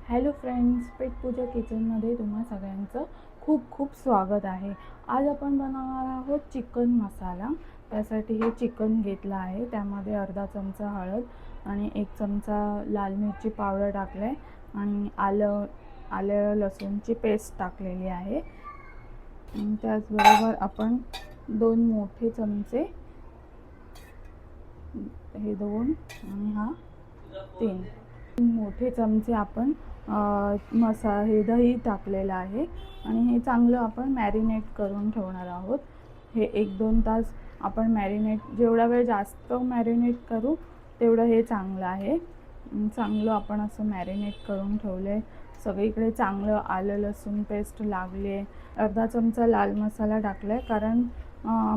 Hello friends, पेटपूजा किचनमध्ये तुम्हा सगळ्यांचं खूप खूप स्वागत आहे। आज आपण बनवणार आहोत चिकन मसाला। त्यासाठी हे चिकन घेतलं आहे, त्यामध्ये अर्धा चमचा हळद आणि 1 चमचा लाल मिरची पावडर टाकले आणि आलं लसूणची पेस्ट टाकलेली आहे। त्याचबरोबर आपण 2 मोठे चमचे, हे 2 आणि हा 3 मोठे चमचे आपण हे दही टाकलेलं आहे आणि हे चांगलं आपण मॅरिनेट करून ठेवणार आहोत। हे 1-2 तास आपण जेवढा वेळ जास्त मॅरिनेट करू तेवढं हे चांगलं आहे। चांगलं आपण असं मॅरिनेट करून ठेवले। सगळीकडे चांगलं आलं लसूण पेस्ट लागले। अर्धा चमचा लाल मसाला टाकलाय, कारण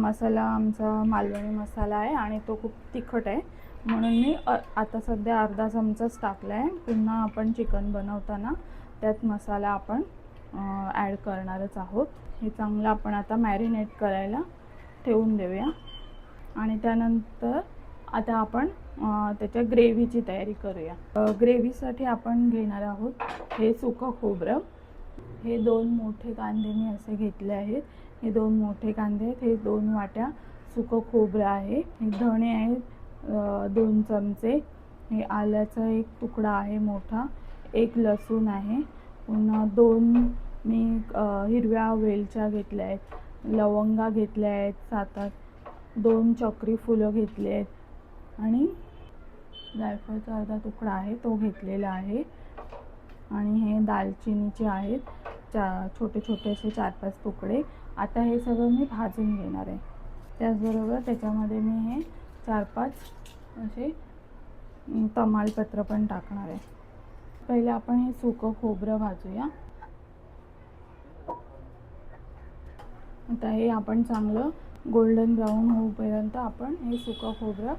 मसाला आमचा मालवणी मसाला आहे आणि तो खूप तिखट आहे, म्हणून मी आता सध्या अर्धा चमचाच टाकला आहे। पुन्हा आपण चिकन बनवताना त्यात मसाला आपण ॲड करणारच आहोत। हे चांगलं आपण आता मॅरिनेट करायला ठेवून देऊया आणि त्यानंतर आता आपण त्याच्या ग्रेव्हीची तयारी करूया। ग्रेव्हीसाठी आपण घेणार आहोत हे सुकं खोबरं। हे 2 मोठे कांदे मी असे घेतले आहेत। हे 2 मोठे कांदे आहेत। हे 2 वाट्या सुकं खोबरं आहे। हे धणे आहेत 2 चमचे। हे आल्याचा 1 तुकडा आहे मोठा। 1 लसूण आहे। पुन्हा 2 मी हिरव्या वेलच्या घेतल्या आहेत। लवंगा घेतल्या आहेत 7-8। 2 चक्री फुलं घेतले आहेत आणि जायफळचा अर्धा तुकडा आहे तो घेतलेला आहे। आणि हे दालचिनीचे आहेत छोटे छोटे असे 4-5 तुकडे। आता हे सगळं मी भाजून घेणार आहे। त्याचबरोबर त्याच्यामध्ये मी हे 4-5 असे तमालपत्र पण टाकणार आहे। पहिले आपण हे सुकं खोबरं भाजूया। आता हे आपण चांगलं गोल्डन ब्राऊन होईपर्यंत आपण हे सुकं खोबरं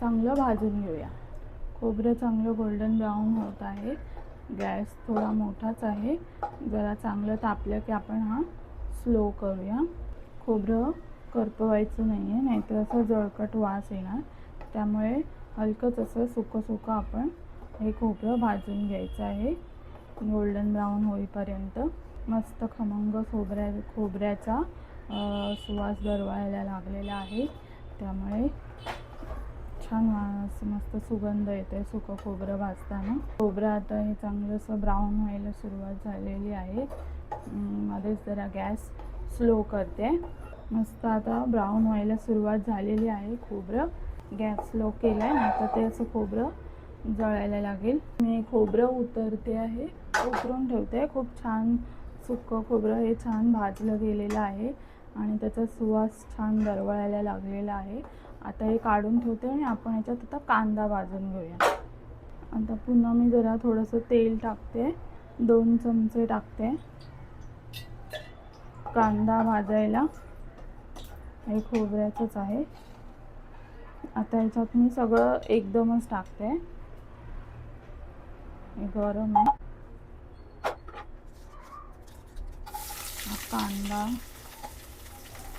चांगलं भाजून घेऊया। खोबरं चांगलं गोल्डन ब्राऊन होत आहे। गॅस थोडा मोठाच आहे। जरा चांगलं तापलं की आपण हा स्लो करूया। खोबरं करपवायचं नाही आहे, नाहीतर असं जळकट वास येणार। त्यामुळे हलकंच असं सुकं आपण हे खोबरं भाजून घ्यायचं आहे गोल्डन ब्राऊन होईपर्यंत। मस्त खमंग खोबऱ्याचा सुवास दरवळायला लागलेला आहे, त्यामुळे छान मस्त सुगंध येते सुकं खोबरं भाजताना। खोबरं आता हे चांगलं असं ब्राऊन व्हायला सुरुवात झालेली आहे। मध्येच जरा गॅस स्लो करते। मस्त आता ब्राऊन व्हायला सुरुवात झालेली आहे खोबरं। गॅस स्लो केलाय, नाहीतर ते असं खोबरं जळायला लागेल। मी खोबरं उतरून ठेवते। खूप छान सुकं खोबरं हे छान भाजलं गेलेलं आहे आणि त्याचा सुवास छान दरवळायला लागलेला आहे। आता हे काढून ठेवते आणि आपण याच्यात आता कांदा भाजून घेऊया। आता पुन्हा मी जरा थोडंसं तेल टाकते, 2 चमचे टाकते कांदा भाजायला। हे खोबऱ्याचंच आहे। आता याच्यात मी सगळं एकदमच टाकते, हे गरम आहे।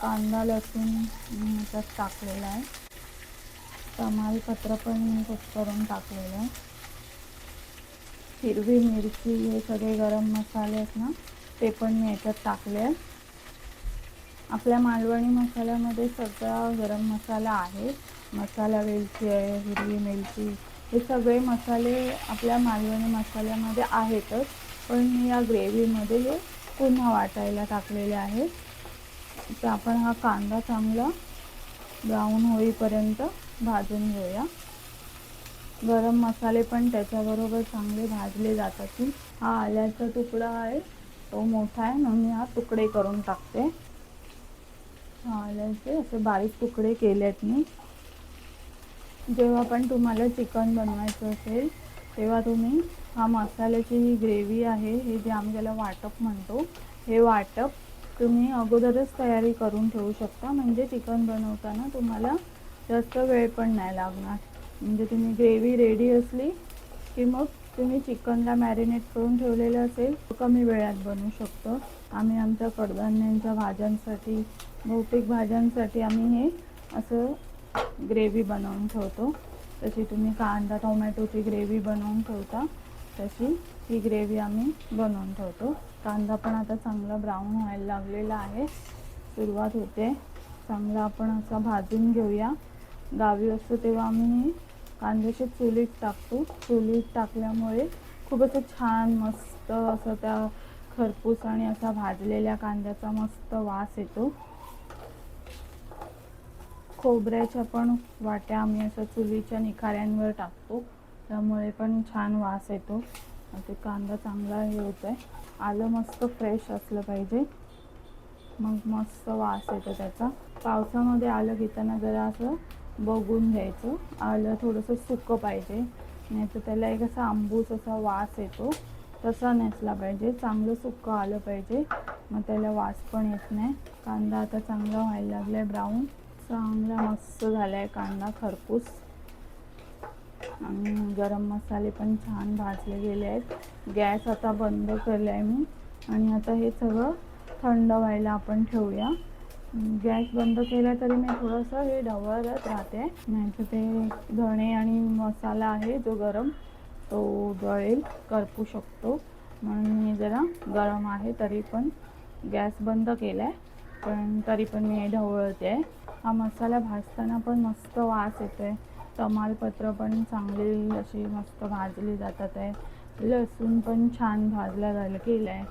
कांदा लसूण याच्यात टाकलेला आहे। तमालपत्र पण कट करून टाकलेलं आहे। हिरवी मिरची, हे सगळे गरम मसाले आहेत ना, ते पण मी याच्यात टाकले आहे। आपल्या मालवणी मसाल्यामध्ये सगळा गरम मसाला आहे। मसाला वेलची आहे, हिरवी मिरची, हे सगळे मसाले आपल्या मालवणी मसाल्यामध्ये आहेतच, पण मी या ग्रेव्हीमध्ये हे पुन्हा वाटायला टाकलेले आहे। तर आपण हा कांदा चांगला ब्राऊन होईपर्यंत भाजून घेऊया। गरम मसाले पण त्याच्याबरोबर चांगले भाजले जातात। हा आल्याचा तुकडा आहे, तो मोठा आहे, म्हणून मी हा तुकडे करून टाकते। आल्याचे असे बारीक तुकडे केलेत मी। जेव्हा पण तुम्हाला चिकन बनवायचं असेल तेव्हा तुम्ही हा मसाल्याची ही ग्रेव्ही आहे, हे जे आम्ही त्याला वाटप म्हणतो, हे वाटप तुम्ही अगोदरच तयारी करून ठेवू शकता। म्हणजे चिकन बनवताना तुम्हाला जास्त वेळ पण नाही लागणार। म्हणजे तुम्ही ग्रेव्ही रेडी असली की मग तुम्ही चिकनला मॅरिनेट करून ठेवलेलं असेल कमी वेळात बनवू शकतो। आम्ही आमच्या कडधान्यांच्या भाज्यांसाठी, बहुतेक भाज्यांसाठी आम्ही हे असं ग्रेव्ही बनवून ठेवतो। तशी तुम्ही कांदा टोमॅटोची ग्रेव्ही बनवून ठेवता तशी ही ग्रेव्ही आम्ही बनवून ठेवतो. कांदा पण आता चांगला ब्राऊन व्हायला लागलेला आहे, सुरुवात होते. चांगला आपण असा भाजून घेऊया. गावी असतो तेव्हा आम्ही कांद्याचे चुलीत टाकतो. चुलीत टाकल्यामुळे खूप असं छान मस्त असं त्या खरपूस आणि असा भाजलेल्या कांद्याचा मस्त वास येतो. खोबऱ्याच्या पण वाट्या आम्ही असं चुलीच्या निखाऱ्यांवर टाकतो, त्यामुळे पण छान वास येतो. ते कांदा चांगला हे होतं आहे. आलं मस्त फ्रेश असलं पाहिजे, मग मस्त वास येतो त्याचा. पावसामध्ये आलं घेताना जरा असं बघून घ्यायचं. आलं थोडंसं सुकं पाहिजे, नाही तर त्याला एक असा आंबूस असा वास येतो, तसा नसला पाहिजे. चांगलं सुकं आलं पाहिजे, मग त्याला वास पण येत नाही. कांदा आता चांगला व्हायला लागला आहे ब्राऊन, चांगला मस्त झाला आहे कांदा खरपूस. आणि गरम मसाले पण छान भाजले गेले आहेत. गॅस आता बंद केला आहे मी, आणि आता हे सगळं थंड व्हायला आपण ठेवूया. गॅस बंद केला तरी मी थोडंसं हे ढवळत राहते, नाही तर ते धणे आणि मसाला आहे जो गरम तो जळेल, करपू शकतो. म्हणून मी जरा गरम आहे तरी पण गॅस बंद केला आहे, पण तरी पण मी ढवळते आहे. हा मसाला भाजताना पण मस्त वास येतो आहे. तमालपत्र पण चांगली अशी मस्त भाजली जातात आहे. लसूण पण छान भाजला केलं आहे.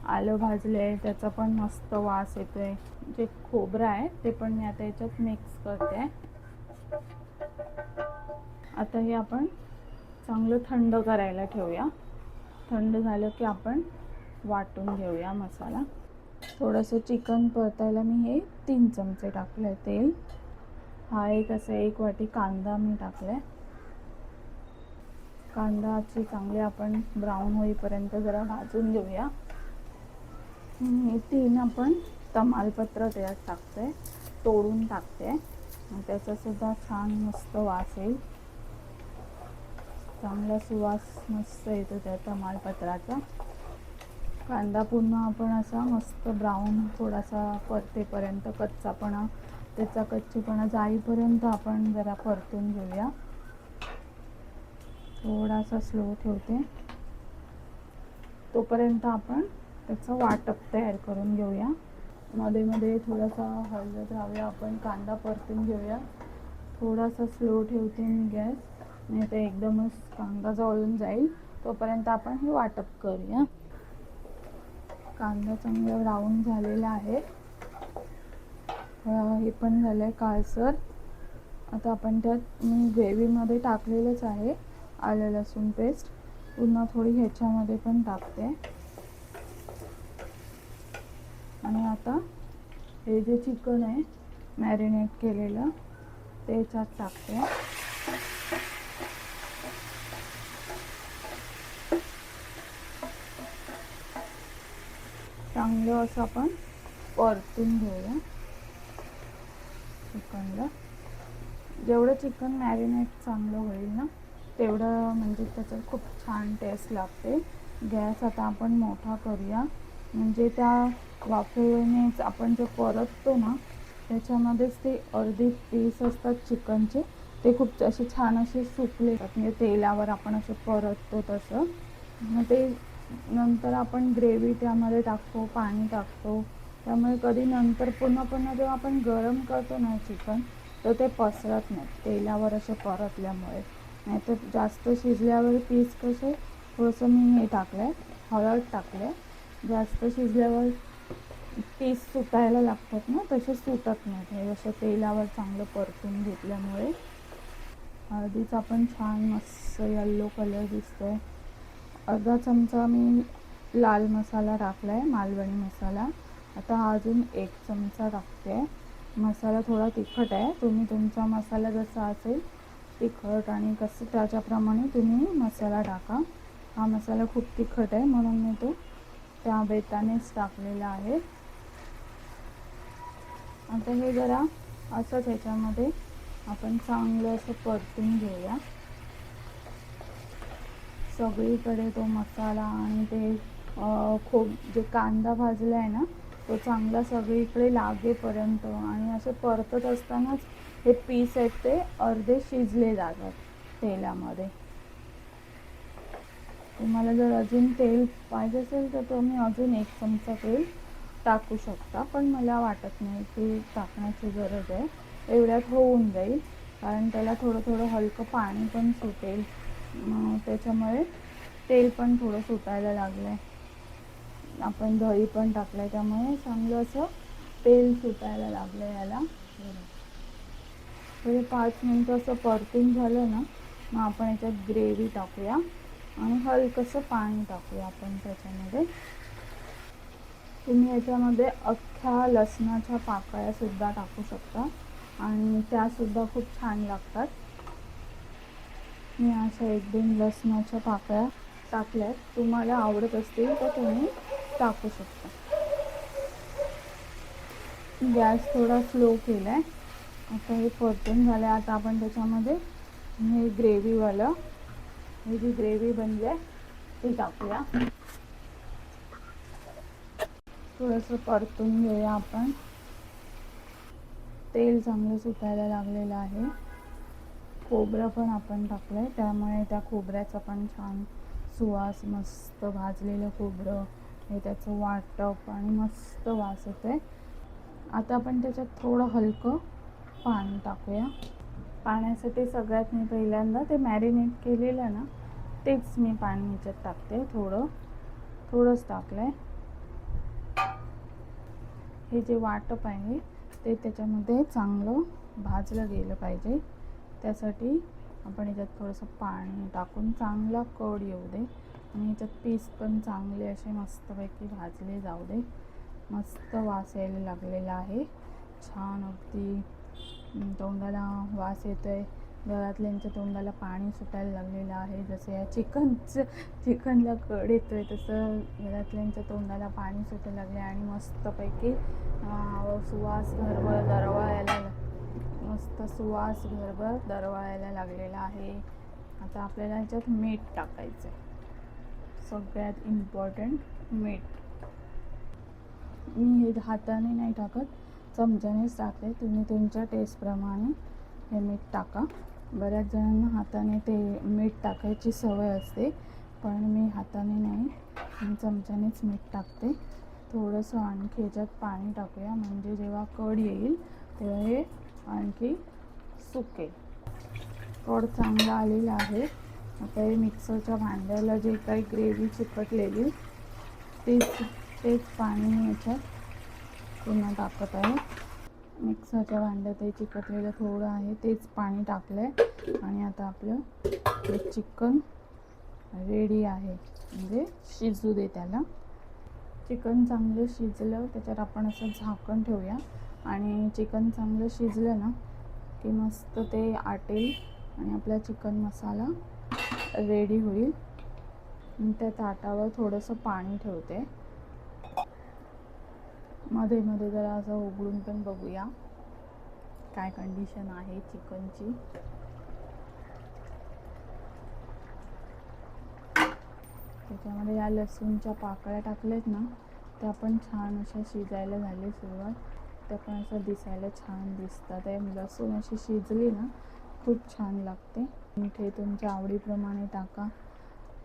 आलं भाजलं आहे, त्याचा पण मस्त वास येतो आहे. जे खोबरं आहे ते पण मी आता याच्यात मिक्स करते. आता हे आपण चांगलं थंड करायला ठेवूया. थंड झालं की आपण वाटून घेऊया मसाला. थोडंसं चिकन परतायला मी हे 3 चमचे टाकलं आहे तेल. हा एक असं 1 वाटी कांदा मी टाकला आहे. कांदाची चांगले आपण ब्राऊन होईपर्यंत जरा भाजून घेऊया. 3 आपण तमालपत्र त्यात टाकते, तोडून टाकते, त्याचासुद्धा छान मस्त वास येईल. चांगला सुवास मस्त येतो त्या तमालपत्राचा. कांदा पुन्हा आपण असा मस्त ब्राऊन थोडासा परतेपर्यंत, कच्चापणा त्याचा कच्चेपणा जाईपर्यंत आपण जरा परतून घेऊया. थोडासा स्लो ठेवते, तोपर्यंत आपण त्याचं वाटप तयार करून घेऊया. मध्ये मध्ये थोडासा हलवत राहूया आपण, कांदा परतून घेऊया. थोडासा स्लो ठेवते मी गॅस, नाही तर एकदमच कांदा जळून जाईल. तोपर्यंत आपण हे वाटप करूया. कांदा चांगला ब्राऊन झालेला आहे, हे पण झालं आहे काळसर. आता आपण त्यात मी ग्रेव्हीमध्ये टाकलेलंच आहे आलं लसूण पेस्ट, पुन्हा थोडी ह्याच्यामध्ये पण टाकते. आणि आता हे जे चिकन आहे मॅरिनेट केलेलं ते ह्याच्यात टाकते. चांगलं असं आपण परतून घेऊया चिकनला. जेवढं चिकन मॅरिनेट चांगलं होईल ना, तेवढं म्हणजे त्याच्यात खूप छान टेस्ट लागते. गॅस आता आपण मोठा करूया, म्हणजे त्या वाफेनेच आपण जे परततो ना त्याच्यामध्येच ते अर्धे पीस असतात चिकनचे, ते खूप असे छान असे सुकले जातात. म्हणजे तेलावर आपण असं परततो तसं. मग ते नंतर आपण ग्रेव्ही त्यामध्ये टाकतो, पाणी टाकतो, त्यामुळे कधी नंतर पुन्हा जेव्हा आपण गरम करतो ना चिकन, तर ते पसरत नाही तेलावर असे परतल्यामुळे. नाही तर जास्त शिजल्यावर पीस कसे थोडंसं मी हे टाकलं आहे, हळद टाकलं आहे. जास्त शिजल्यावर पीस सुटायला लागतात ना, तसे सुटत नाहीत हे असं तेलावर चांगलं परतून घेतल्यामुळे. हळदीचा पण छान मस्त येल्लो कलर दिसतो आहे. अर्धा चमचा मी लाल मसाला टाकला आहे, मालवणी मसाला. आता हा अजून 1 चमचा टाकते. मसाला थोडा तिखट आहे, तुम्ही तुमचा मसाला जसा असेल तिखट आणि कसं त्याच्याप्रमाणे तुम्ही मसाला टाका. हा मसाला खूप तिखट आहे म्हणून मी तो त्या बेतानेच टाकलेला आहे. आता हे जरा असंच ह्याच्यामध्ये आपण चांगलं असं परतून घेऊया. सगळीकडे तो मसाला आणि ते जे कांदा भाजला आहे ना तो चांगला सगळीकडे लागेपर्यंत, आणि असे परतत असतानाच हे पीस आहेत ते अर्धे शिजले जातात तेलामध्ये. तुम्हाला जर अजून तेल पाहिजे असेल तर तुम्ही अजून 1 चमचा तेल टाकू शकता, पण मला वाटत नाही की टाकण्याची गरज आहे. एवढ्यात होऊन जाईल, कारण त्याला थोडं थोडं हलकं पाणी पण सुटेल. त्याच्यामुळे तेल पण थोडं सुटायला लागलं आहे. आपण दही पण टाकलं आहे, त्यामुळे चांगलं असं तेल सुटायला लागलं आहे याला. तर 5 मिनटं असं परतून झालं ना, मग आपण याच्यात ग्रेव्ही टाकूया आणि हलकंसं पाणी टाकूया आपण त्याच्यामध्ये. तुम्ही याच्यामध्ये अख्ख्या लसणाच्या पाकळ्यासुद्धा टाकू शकता आणि त्यासुद्धा खूप छान लागतात. मी अशा 1-2 लसणाच्या पाकळ्या टाकल्यात. तुम्हाला आवडत असतील तर तुम्ही टाकू शकता. गॅस थोडा स्लो केला आहे. आता हे परतून झालं आहे. आता आपण त्याच्यामध्ये हे ग्रेव्हीवालं, ही जी ग्रेव्ही बनली आहे ती टाकूया. थोडंसं परतून घेऊया आपण. तेल चांगलं सुटायला लागलेलं आहे. खोबरं पण आपण टाकलं आहे, त्यामुळे त्या खोबऱ्याचा पण छान सुवास, मस्त भाजलेलं खोबरं हे त्याचं वाटप आणि मस्त वास येतो आहे. आता आपण त्याच्यात थोडं हलकं पाणी टाकूया. पाण्यासाठी सगळ्यात मी पहिल्यांदा ते मॅरिनेट केलेलं ना, तेच मी पाणी ह्याच्यात टाकते. थोडंच टाकलं आहे. हे जे वाटप आहे ते त्याच्यामध्ये चांगलं भाजलं गेलं पाहिजे. त्यासाठी आपण ह्याच्यात थोडंसं पाणी टाकून चांगला कड येऊ दे आणि ह्याच्यात पीस पण चांगले असे मस्तपैकी भाजले जाऊ दे. मस्त वास यायला लागलेला आहे. छान अगदी तोंडाला वास येतो आहे. घरातल्यांच्या तोंडाला पाणी सुटायला लागलेलं आहे. जसं या चिकनला कड येतो आहे, तसं घरातल्यांच्या तोंडाला पाणी सुटायला लागले आणि मस्तपैकी सुवास घरभर दरवळायला लागलेला आहे. आता आपल्याला ह्याच्यात मीठ टाकायचं आहे. सगळ्यात इम्पॉर्टंट मीठ. मी हे हाताने नाही टाकत, चमच्यानेच टाकते. तुम्ही तुमच्या टेस्टप्रमाणे हे मीठ टाका. बऱ्याच जणांना हाताने ते मीठ टाकायची सवय असते, पण मी हाताने नाही, मी चमच्यानेच मीठ टाकते. थोडंसं आणखी ह्याच्यात पाणी टाकूया, म्हणजे जेव्हा कड येईल तेव्हा हे आणखी सुकेल. कड चांगला आलेला आहे. आता हे मिक्सरच्या भांड्याला जे काही ग्रेव्ही चिकटलेली तेच पाणी याच्यात पुन्हा टाकत आहे. मिक्सरच्या भांड्यात हे चिकटलेलं थोडं आहे, तेच पाणी टाकलं आहे आणि आता आपलं हे चिकन रेडी आहे. म्हणजे शिजू दे त्याला. चिकन चांगलं शिजलं त्याच्यात आपण असं झाकण ठेवूया आणि चिकन चांगलं शिजलं ना की मस्त ते आटेल आणि आपला चिकन मसाला रेडी होईल. त्या ताटावर थोडंसं पाणी ठेवते. मध्ये मध्ये जरा असं उघडून पण बघूया काय कंडिशन आहे चिकनची. त्याच्यामध्ये या लसूणच्या पाकळ्या टाकल्यात ना, त्या पण छान अशा शिजायला झाली सुरुवात. त्या पण असं दिसायला छान दिसतात. लसूण अशी शिजली ना खूप छान लागते. मीठ हे तुमच्या आवडीप्रमाणे टाका.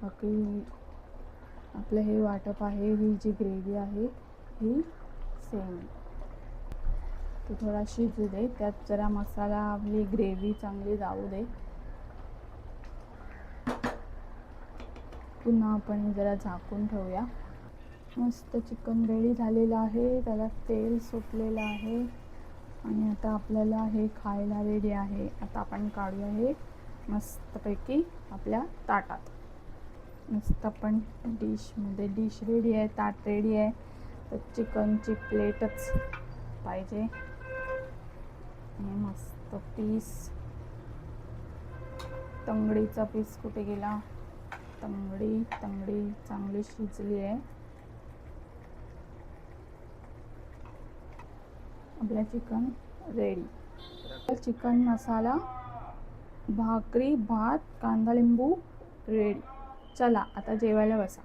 बाकी आपलं हे वाटप आहे, ही जी ग्रेव्ही आहे ही सेम. तो थोडा शिजू दे, त्यात जरा मसाला आपली ग्रेव्ही चांगली जाऊ दे. पुन्हा आपण जरा झाकून ठेवूया. मस्त चिकन रेडी झालेलं आहे. त्याला तेल सुटलेलं आहे आणि आता आपल्याला हे खायला रेडी आहे. आता आपण काढूया हे मस्तपैकी आपल्या ताटात. मस्त आपण डिशमध्ये, डिश रेडी आहे, ताट रेडी आहे. तर चिकनची प्लेटच पाहिजे आणि मस्त पीस. तंगडीचा पीस कुठे गेला? तंगडी चांगली शिजली आहे. आपला चिकन रेडी. चिकन मसाला, भाकरी, भात, कांदा लिंबू रेडी. चला आता जेवायला बसा.